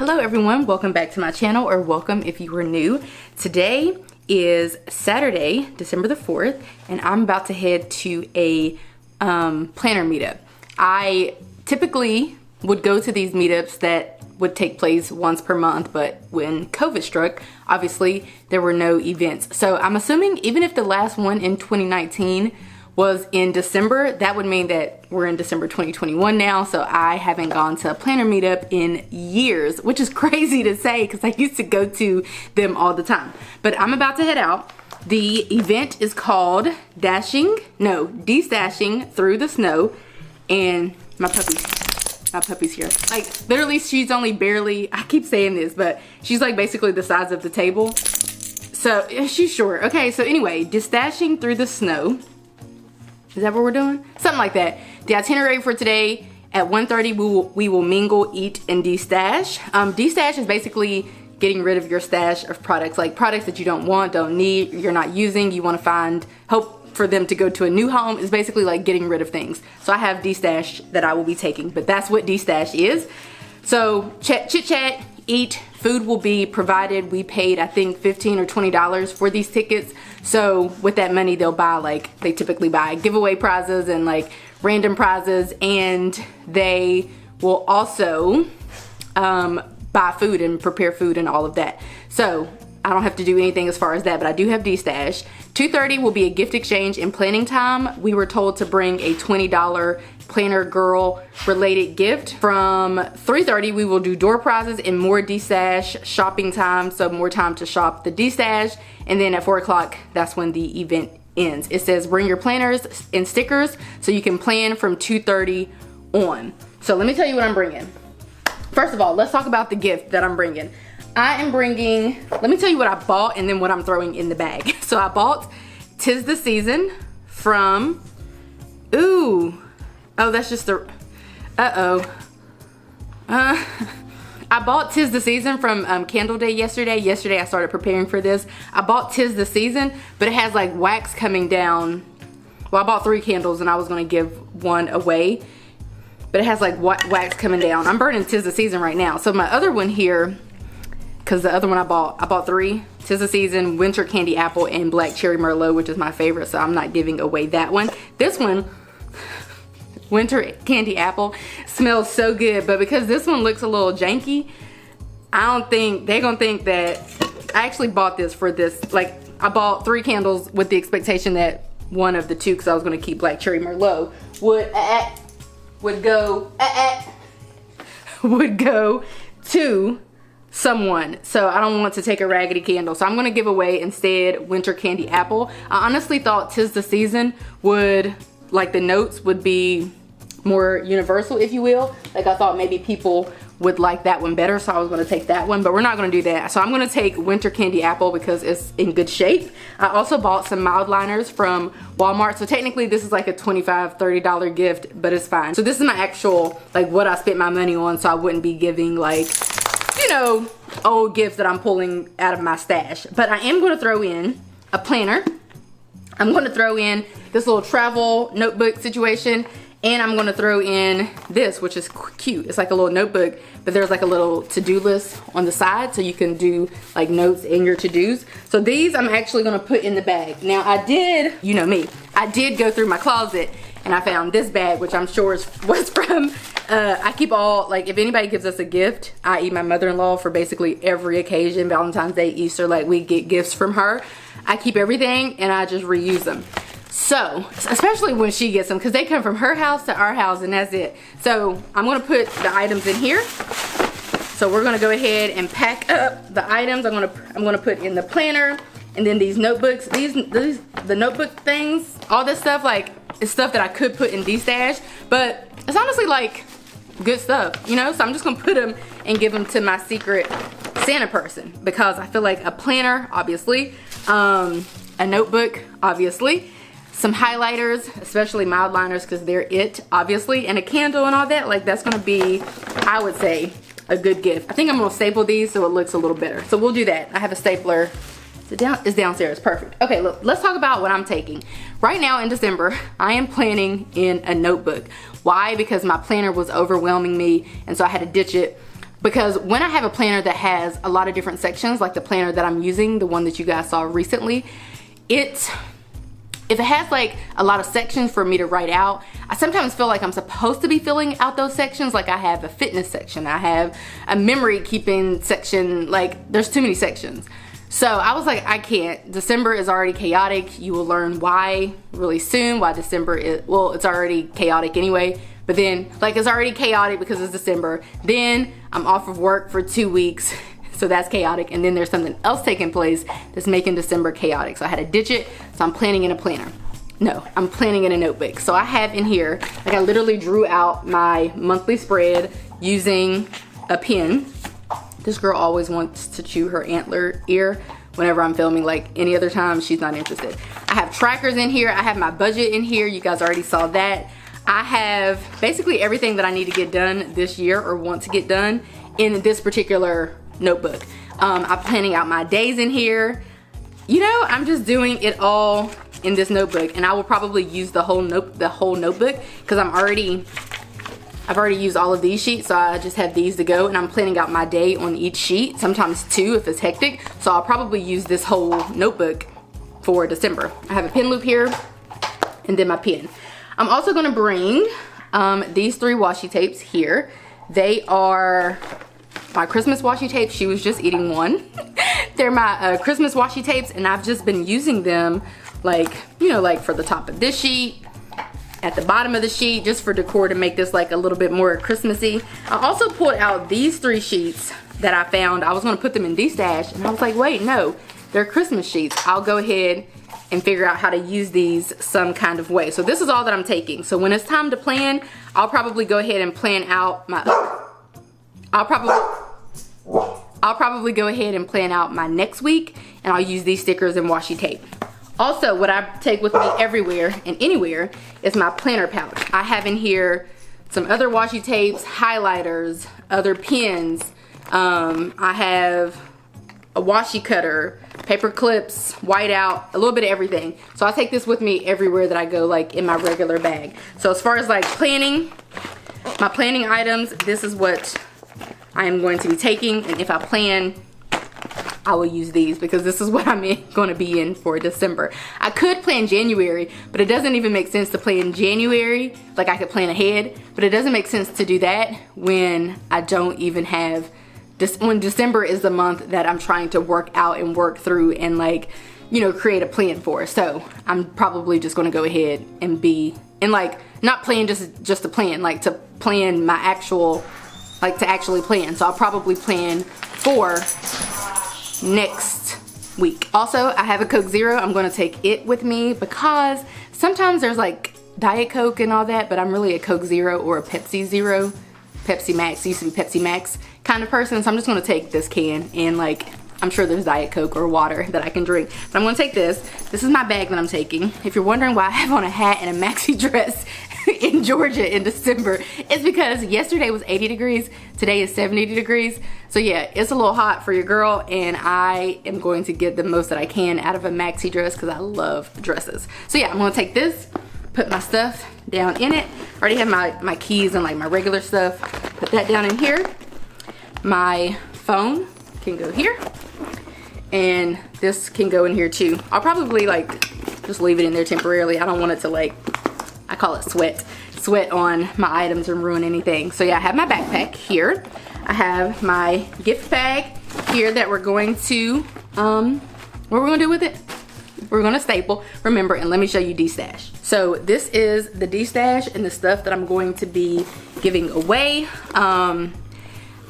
Hello everyone, welcome back to my channel, or welcome if you are new. Today is Saturday, December the 4th, and I'm about to head to a planner meetup. I typically would go to these meetups that would take place once per month, but when COVID struck, obviously there were no events. So I'm assuming even if the last one in 2019 was in December, that would mean that we're in December 2021 now, so I haven't gone to a planner meetup in years, which is crazy to say because I used to go to them all the time. But I'm about to head out. The event is called Destashing Through the Snow, and my puppy's here. Like, literally, she's only barely, I keep saying this, but she's like basically the size of the table. So, she's short. Okay, so anyway, Destashing Through the Snow. Is that what we're doing? Something like that. The itinerary for today, at 1:30 we will mingle, eat, and destash. Destash is basically getting rid of your stash of products, like products that you don't want, don't need, you're not using, you want to hope for them to go to a new home. Is basically like getting rid of things. So I have destash that I will be taking, but that's what destash is. So chit chat, eat, food will be provided. We paid, I think, $15 or $20 for these tickets. So with that money, they'll buy, like, they typically buy giveaway prizes and like random prizes, and they will also buy food and prepare food and all of that. So I don't have to do anything as far as that, but I do have destash. 2:30 will be a gift exchange and planning time. We were told to bring a $20 planner girl related gift. From 3:30 we will do door prizes and more destash shopping time, so more time to shop the destash. And then at 4 o'clock, that's when the event ends. It says bring your planners and stickers so you can plan from 2:30 on. So let me tell you what I'm bringing. First of all, let's talk about the gift that I'm bringing. I am bringing, let me tell you what I bought and then what I'm throwing in the bag. So I bought 'Tis the Season from, oh, that's just the, I bought 'Tis the Season from Candle Day yesterday. Yesterday I started preparing for this. I bought 'Tis the Season, but it has like wax coming down. Well, I bought 3 candles and I was gonna give one away, but it has like wax coming down. I'm burning 'Tis the Season right now. So my other one here, because the other one I bought 3, 'Tis the Season, Winter Candy Apple, and Black Cherry Merlot, which is my favorite, so I'm not giving away that one. This one, Winter Candy Apple, smells so good, but because this one looks a little janky, I don't think they're gonna think that I actually bought this for this. Like, I bought 3 candles with the expectation that one of the 2, because I was gonna keep Black Cherry Merlot, would go to someone. So I don't want to take a raggedy candle, so I'm gonna give away instead Winter Candy Apple. I honestly thought 'Tis the Season would, like, the notes would be more universal, if you will. Like, I thought maybe people would like that one better, so I was gonna take that one, but we're not gonna do that. So I'm gonna take Winter Candy Apple because it's in good shape. I also bought some mild liners from Walmart, so technically this is like a $25, $30 gift, but it's fine. So this is my actual, like, what I spent my money on, so I wouldn't be giving, like, you know, old gifts that I'm pulling out of my stash. But I am gonna throw in a planner. I'm gonna throw in this little travel notebook situation, and I'm gonna throw in this, which is cute. It's like a little notebook, but there's like a little to-do list on the side, so you can do like notes in your to-dos. So these I'm actually gonna put in the bag. Now I did, you know me, I did go through my closet and I found this bag, which I'm sure was from, I keep all, like, if anybody gives us a gift, i.e. my mother-in-law, for basically every occasion, Valentine's Day, Easter, like, we get gifts from her. I keep everything and I just reuse them. So, especially when she gets them, because they come from her house to our house and that's it. So I'm gonna put the items in here. So we're gonna go ahead and pack up the items. I'm gonna put in the planner, and then these notebooks, the notebook things, all this stuff, like, it's stuff that I could put in destash, but it's honestly like good stuff, you know? So I'm just gonna put them and give them to my secret Santa person, because I feel like a planner, obviously, a notebook, obviously, some highlighters, especially mild liners, because they're it, obviously, and a candle and all that, like, that's gonna be, I would say, a good gift. I think I'm gonna staple these so it looks a little better. So we'll do that. I have a stapler. It's downstairs. Perfect. Okay, look, let's talk about what I'm taking. Right now in December, I am planning in a notebook. Why? Because my planner was overwhelming me, and so I had to ditch it. because when I have a planner that has a lot of different sections, like the planner that I'm using, the one that you guys saw recently, if it has like a lot of sections for me to write out, I sometimes feel like I'm supposed to be filling out those sections. Like I have a fitness section, I have a memory keeping section, like there's too many sections. So I was like, I can't. December is already chaotic. You will learn why really soon, why December is, well, it's already chaotic anyway, but then like it's already chaotic because it's December. Then I'm off of work for 2 weeks. So that's chaotic, and then there's something else taking place that's making December chaotic. So I had to ditch it, so I'm planning in a planner. No, I'm planning in a notebook. So I have in here, like I literally drew out my monthly spread using a pen. This girl always wants to chew her antler ear whenever I'm filming. Like any other time, she's not interested. I have trackers in here, I have my budget in here, you guys already saw that. I have basically everything that I need to get done this year or want to get done in this particular notebook. I'm planning out my days in here. You know, I'm just doing it all in this notebook, and I will probably use the whole notebook because I've already used all of these sheets, so I just have these to go, and I'm planning out my day on each sheet, sometimes 2 if it's hectic. So I'll probably use this whole notebook for December. I have a pen loop here and then my pen. I'm also going to bring these 3 washi tapes here. They are my Christmas washi tapes. She was just eating one. They're my Christmas washi tapes, and I've just been using them like, you know, like for the top of this sheet, at the bottom of the sheet, just for decor to make this like a little bit more Christmassy. I also pulled out these 3 sheets that I found. I was gonna put them in Destash, and I was like, wait, no, they're Christmas sheets. I'll go ahead and figure out how to use these some kind of way. So this is all that I'm taking. So when it's time to plan, I'll probably go ahead and plan out my, I'll probably go ahead and plan out my next week, and I'll use these stickers and washi tape. Also, what I take with me everywhere and anywhere is my planner pouch. I have in here some other washi tapes, highlighters, other pens. I have a washi cutter, paper clips, whiteout, a little bit of everything. So I take this with me everywhere that I go, like in my regular bag. So as far as like planning, my planning items, this is what I am going to be taking, and if I plan, I will use these because this is what I'm going to be in for December. I could plan January, but it doesn't even make sense to plan January. Like I could plan ahead, but it doesn't make sense to do that when I don't even have this, when December is the month that I'm trying to work out and work through and like, you know, create a plan for. So I'm probably just going to go ahead and be, and like not plan just to plan, like to plan my actual, like to actually plan. So I'll probably plan for next week. Also, I have a Coke Zero. I'm going to take it with me because sometimes there's like Diet Coke and all that, but I'm really a Coke Zero or a Pepsi Zero. Pepsi Max, used to be Pepsi Max kind of person. So I'm just going to take this can, and like I'm sure there's Diet Coke or water that I can drink. But I'm going to take this. This is my bag that I'm taking. If you're wondering why I have on a hat and a maxi dress in Georgia in December, it's because yesterday was 80 degrees, today is 70 degrees. So yeah, it's a little hot for your girl, and I am going to get the most that I can out of a maxi dress because I love dresses. So yeah, I'm gonna take this, put my stuff down in it. I already have my keys and like my regular stuff. Put that down in here. My phone can go here, and this can go in here too. I'll probably like just leave it in there temporarily. I don't want it to like, I call it sweat on my items and ruin anything. So yeah, I have my backpack here. I have my gift bag here that we're going to, what we're gonna do with it? We're gonna staple, remember, and let me show you Destash. So this is the Destash and the stuff that I'm going to be giving away.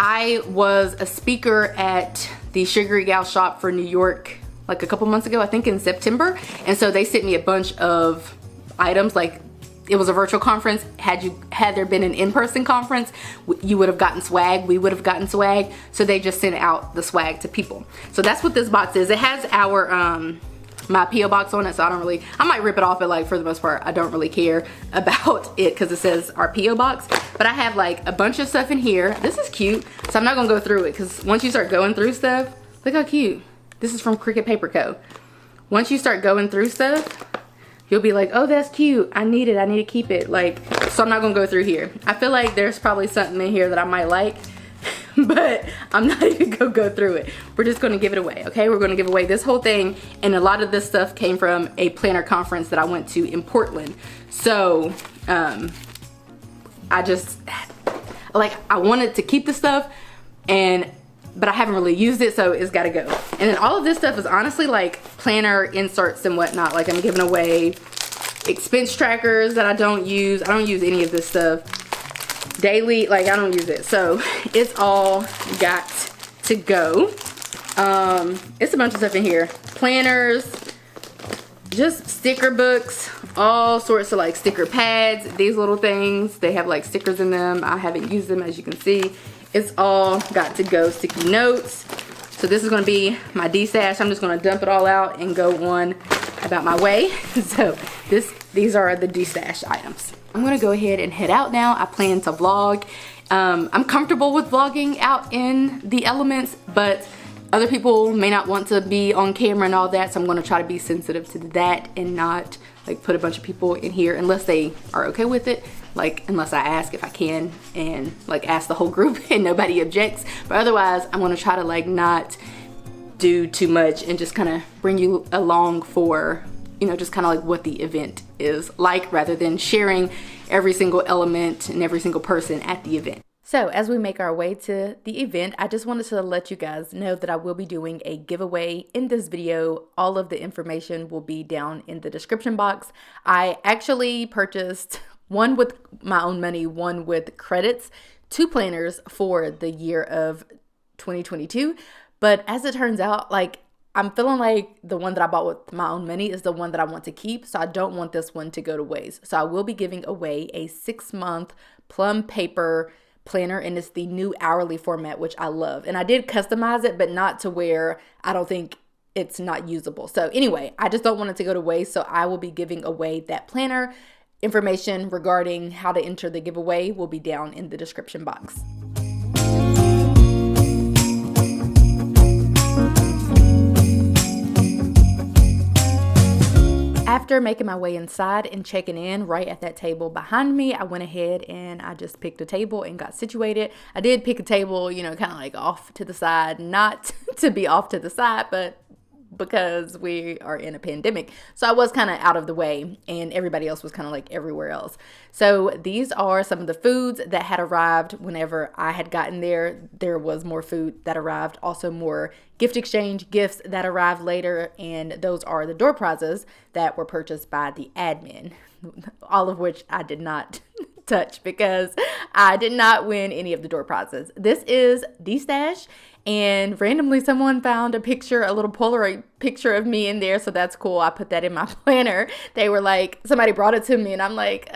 I was a speaker at the Sugary Gal shop for New York like a couple months ago, I think in September. And so they sent me a bunch of items, like it was a virtual conference. Had there been an in-person conference, you would have gotten swag, we would have gotten swag. So they just sent out the swag to people. So that's what this box is. It has our, my P.O. box on it, so I might rip it off, but like for the most part, I don't really care about it because it says our P.O. box. But I have like a bunch of stuff in here. This is cute, so I'm not gonna go through it because once you start going through stuff, look how cute. This is from Cricut Paper Co. Once you start going through stuff, you'll be like, oh, that's cute. I need it. I need to keep it. Like, so I'm not gonna go through here. I feel like there's probably something in here that I might like, but I'm not even gonna go through it. We're just gonna give it away, okay? We're gonna give away this whole thing, and a lot of this stuff came from a planner conference that I went to in Portland. So, I just, like, I wanted to keep the stuff, but I haven't really used it, so it's gotta go. And then all of this stuff is honestly like planner inserts and whatnot. Like, I'm giving away expense trackers that I don't use. I don't use any of this stuff daily. Like, I don't use it. So it's all got to go. It's a bunch of stuff in here. Planners, just sticker books, all sorts of like sticker pads, these little things. They have like stickers in them. I haven't used them, as you can see. It's all got to go. Sticky notes. So this is gonna be my D-stash. I'm just gonna dump it all out and go on about my way. So these are the D-stash items. I'm gonna go ahead and head out now. I plan to vlog. I'm comfortable with vlogging out in the elements, but other people may not want to be on camera and all that, so I'm gonna try to be sensitive to that and not like put a bunch of people in here unless they are okay with it. Like, unless I ask if I can and like ask the whole group and nobody objects. But otherwise, I'm gonna try to like not do too much and just kind of bring you along for, you know, just kind of like what the event is like, rather than sharing every single element and every single person at the event. So as we make our way to the event, I just wanted to let you guys know that I will be doing a giveaway in this video. All of the information will be down in the description box. I actually purchased one with my own money, one with credits, 2 planners for the year of 2022. But as it turns out, like, I'm feeling like the one that I bought with my own money is the one that I want to keep. So I don't want this one to go to waste. So I will be giving away a 6-month plum paper planner, and it's the new hourly format, which I love. And I did customize it, but not to where I don't think it's not usable. So anyway, I just don't want it to go to waste. So I will be giving away that planner. Information regarding how to enter the giveaway will be down in the description box. After making my way inside and checking in right at that table behind me, I went ahead and I just picked a table and got situated. I did pick a table, you know, kind of like off to the side, not to be off to the side, but because we are in a pandemic. So I was kind of out of the way and everybody else was kind of like everywhere else. So these are some of the foods that had arrived whenever I had gotten there. There was more food that arrived, also more gift exchange gifts that arrived later. And those are the door prizes that were purchased by the admin, all of which I did not touch because I did not win any of the door prizes. This is D-Stash. And randomly someone found a picture, a little Polaroid picture of me in there. So that's cool. I put that in my planner. They were like, somebody brought it to me and I'm like,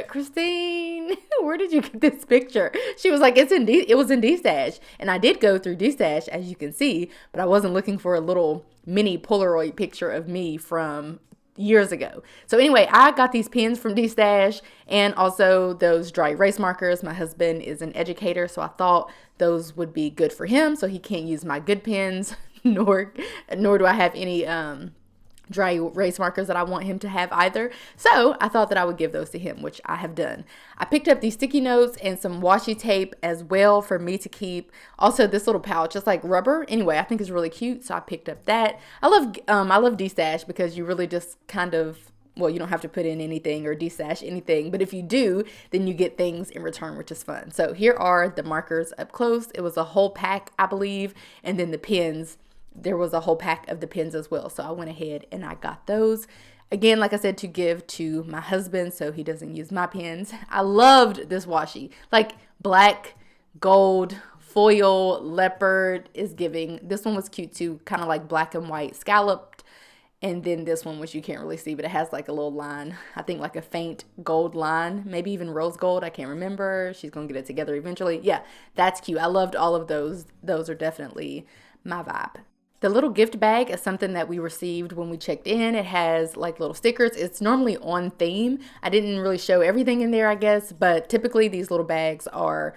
Christine, where did you get this picture? She was like, it was in D-Stash. And I did go through D-Stash, as you can see, but I wasn't looking for a little mini Polaroid picture of me from years ago. So anyway, I got these pins from D-Stash and also those dry erase markers. My husband is an educator, so I thought those would be good for him, so he can't use my good pens, nor do I have any dry erase markers that I want him to have either. So I thought that I would give those to him, which I have done. I picked up these sticky notes and some washi tape as well for me to keep. Also this little pouch, it's like rubber. Anyway, I think it's really cute, so I picked up that. I love D-Stash because you really just kind of, well, you don't have to put in anything or D-Stash anything, but if you do, then you get things in return, which is fun. So here are the markers up close. It was a whole pack, I believe, and then the pens, there was a whole pack of the pens as well. So I went ahead and I got those. Again, like I said, to give to my husband so he doesn't use my pens. I loved this washi. Like black, gold, foil, leopard is giving. This one was cute too, kind of like black and white scalloped. And then this one, which you can't really see, but it has like a little line. I think like a faint gold line, maybe even rose gold. I can't remember. She's going to get it together eventually. Yeah, that's cute. I loved all of those. Those are definitely my vibe. The little gift bag is something that we received when we checked in. It has like little stickers. It's normally on theme. I didn't really show everything in there, I guess, but typically these little bags are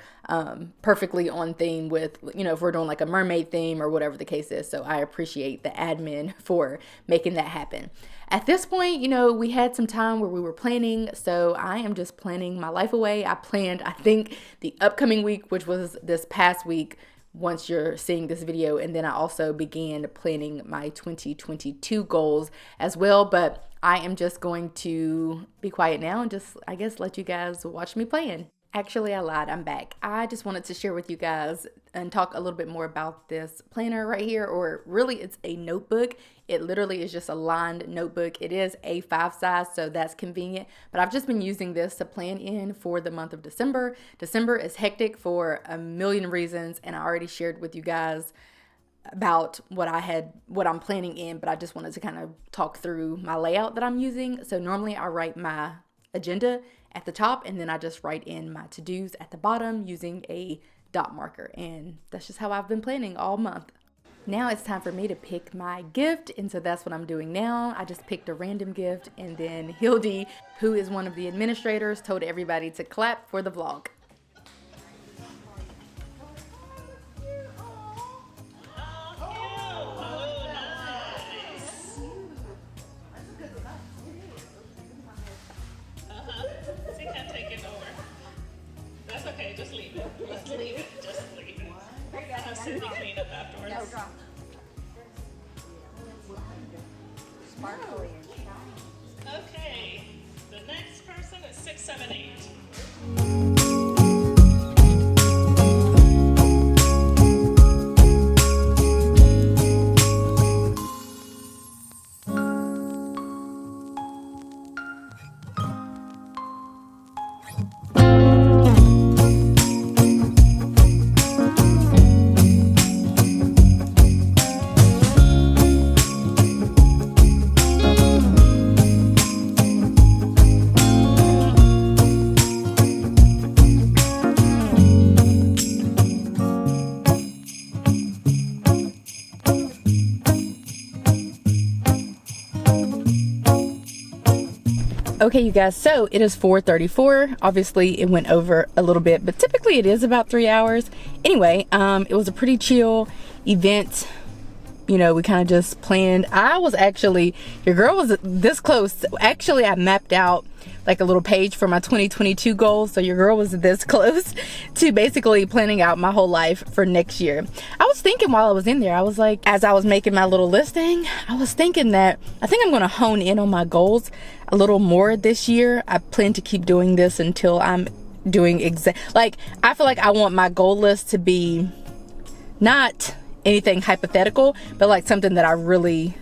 perfectly on theme with, you know, if we're doing like a mermaid theme or whatever the case is. So I appreciate the admin for making that happen. At this point, you know, we had some time where we were planning, so I am just planning my life away. I planned, I think, the upcoming week, which was this past week, once you're seeing this video, and then I also began planning my 2022 goals as well. But I am just going to be quiet now and just, I guess, let you guys watch me plan. Actually, I lied. I'm back. I just wanted to share with you guys and talk a little bit more about this planner right here, or really it's a notebook. It literally is just a lined notebook. It is A5 size, so that's convenient. But I've just been using this to plan in for the month of December. December is hectic for a million reasons, and I already shared with you guys about what I'm planning in, but I just wanted to kind of talk through my layout that I'm using. So normally I write my agenda at the top, and then I just write in my to-dos at the bottom using a dot marker, and that's just how I've been planning all month. Now it's time for me to pick my gift, and so that's what I'm doing now. I just picked a random gift, and then Hildy, who is one of the administrators, told everybody to clap for the vlog. Okay, just leave it. Just leave it. Just leave it. Have Cindy clean up afterwards. No drop. Sparkly and shiny. Okay, the next person is 678. Okay, you guys, so it is 4:34. Obviously, it went over a little bit, but typically it is about 3 hours. Anyway, it was a pretty chill event. You know, we kind of just planned. Your girl was this close. Actually, I mapped out like a little page for my 2022 goals. So your girl was this close to basically planning out my whole life for next year. I was thinking while I was in there, I was like, as I was making my little listing, I was thinking that I think I'm going to hone in on my goals a little more this year. I plan to keep doing this until I'm doing I feel like I want my goal list to be not anything hypothetical, but like something that I really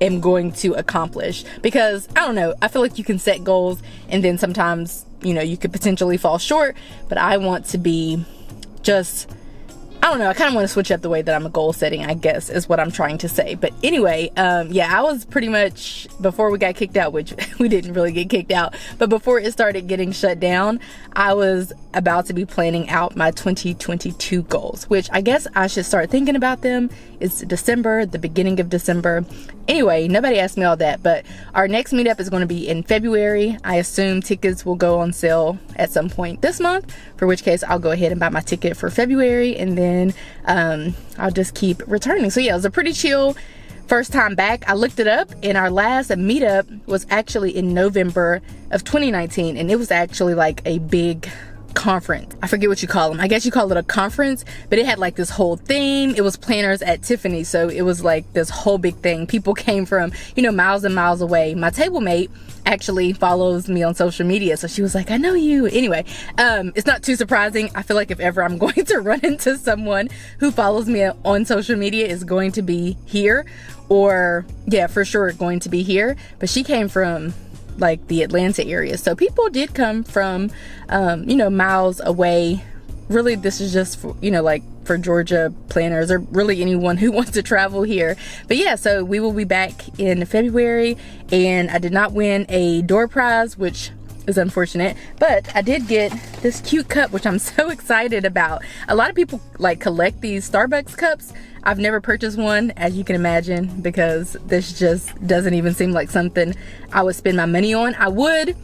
am going to accomplish. Because I don't know, I feel like you can set goals and then sometimes, you know, you could potentially fall short, but I want to be just, I don't know, I kind of want to switch up the way that I'm a goal setting, I guess is what I'm trying to say. But anyway, yeah, I was pretty much, before we got kicked out, which we didn't really get kicked out, but before it started getting shut down, I was about to be planning out my 2022 goals, which I guess I should start thinking about them. It's December, the beginning of December. Anyway, nobody asked me all that, but our next meetup is going to be in February. I assume tickets will go on sale at some point this month, for which case I'll go ahead and buy my ticket for February, and then I'll just keep returning. So yeah, it was a pretty chill first time back. I looked it up, and our last meetup was actually in November of 2019, and it was actually like a big conference. I forget what you call them. I guess you call it a conference, but it had like this whole theme. It was planners at Tiffany, so it was like this whole big thing. People came from, you know, miles and miles away. My table mate actually follows me on social media, so she was like, I know you. Anyway, it's not too surprising. I feel like if ever I'm going to run into someone who follows me on social media, is going to be here, or yeah, for sure going to be here. But she came from like the Atlanta area, so people did come from you know, miles away. Really, this is just for, you know, like for Georgia planners, or really anyone who wants to travel here. But yeah, so we will be back in February, and I did not win a door prize, which is unfortunate. But I did get this cute cup, which I'm so excited about. A lot of people like collect these Starbucks cups. I've never purchased one, as you can imagine, because this just doesn't even seem like something I would spend my money on. I would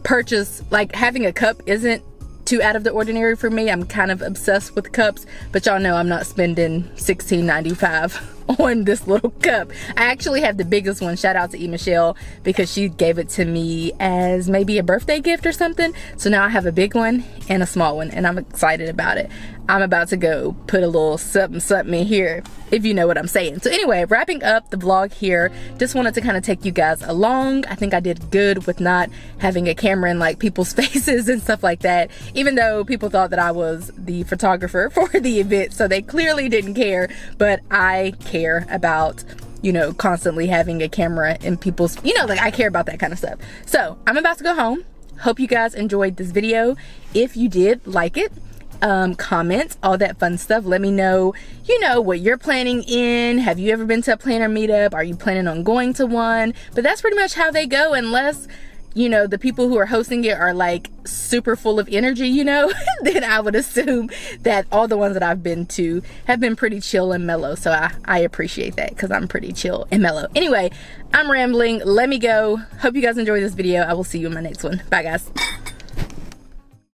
purchase, like, having a cup isn't too out of the ordinary for me. I'm kind of obsessed with cups, but y'all know I'm not spending $16.95 on this little cup. I actually have the biggest one. Shout out to E. Michelle, because she gave it to me as maybe a birthday gift or something. So now I have a big one and a small one, and I'm excited about it. I'm about to go put a little something something in here, if you know what I'm saying. So anyway, wrapping up the vlog here, just wanted to kind of take you guys along. I think I did good with not having a camera in like people's faces and stuff like that, even though people thought that I was the photographer for the event, so they clearly didn't care. But I care about, you know, constantly having a camera in people's, you know, like I care about that kind of stuff. So I'm about to go home. Hope you guys enjoyed this video. If you did, like it, comment, all that fun stuff. Let me know, you know, what you're planning in. Have you ever been to a planner meetup? Are you planning on going to one? But that's pretty much how they go, unless, you know, the people who are hosting it are like super full of energy, you know. Then I would assume that all the ones that I've been to have been pretty chill and mellow. So I appreciate that, because I'm pretty chill and mellow. Anyway, I'm rambling. Let me go. Hope you guys enjoyed this video. I will see you in my next one. Bye, guys.